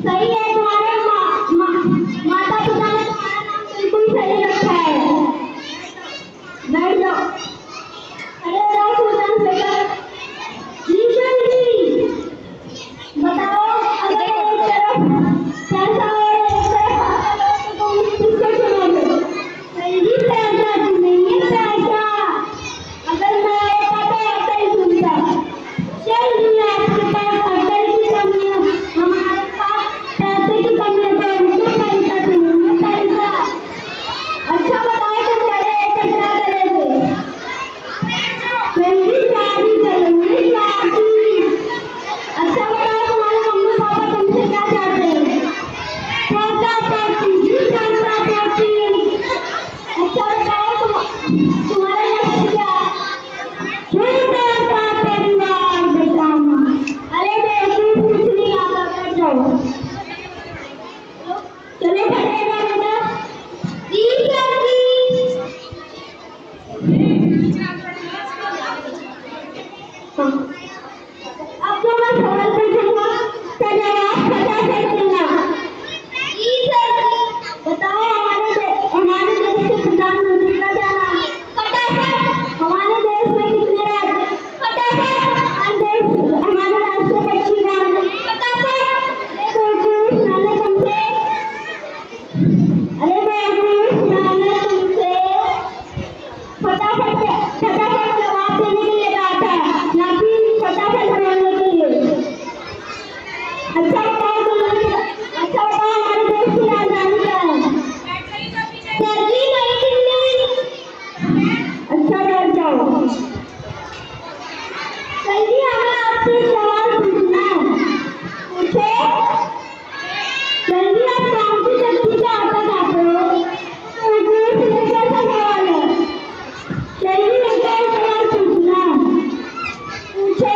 सही है, तुम्हारे माता पिता ने तुम्हारा नाम बिल्कुल सही रखा है। बैठ जाओ। अरे जाओ सुल्तान बेटा। ईश्वर जी बताओ, अगर एक तरफ पैसा और एक तरफ अकल हो तो तुम किसको चुनोगे? सही पैसा नहीं है पैसा। अगर मैं होता तो ऐसा ही चुनता। चल दुनिया आपके पास अकल की कमी है, हमारे पास पैसे की कमी है, तो उनको पैसा चुनेंगे पैसा। अच्छा बताओ तुम बड़े होकर क्या करोगे? जल्दी शादी करेंगे शादी। अच्छा बताओ तुम्हारे मम्मी पापा तुमसे क्या चाहते हैं? पोता पोती जी, पोता पोती। अच्छा बताओ तुम्हारा लक्ष्य क्या है? छोटा सा परिवार बचाना। अरे बेटी कुछ नहीं आता, कर जाओ। चलो खड़ेगा बेटा। टीचर जी अब जो मैं सवाल पूछूंगा उसका जवाब फटाफट देना। जी सर। बताओ हमारे देश के प्रधानमंत्री का क्या नाम है? फटाफट। हमारे देश में कितने राज्य? फटाफट। हमारे राष्ट्रपति का नाम है? फटाफट। मैंने तुमसे फटाफट फटाफट जवाब देने के लिए कहा था, ना कि फटाफट बोलने के लिए। अच्छा बताओ हमारे देश की राजधानी क्या है? दिल्ली। नई दिल्ली। अच्छा बैठ जाओ। जल्दी हमें आपसे सवाल पूछना है। पूछे। जल्दी आप कौन सी शक्ति का आटा खाते हो? कैसा सवाल है? जल्दी सवाल पूछना है। पूछे।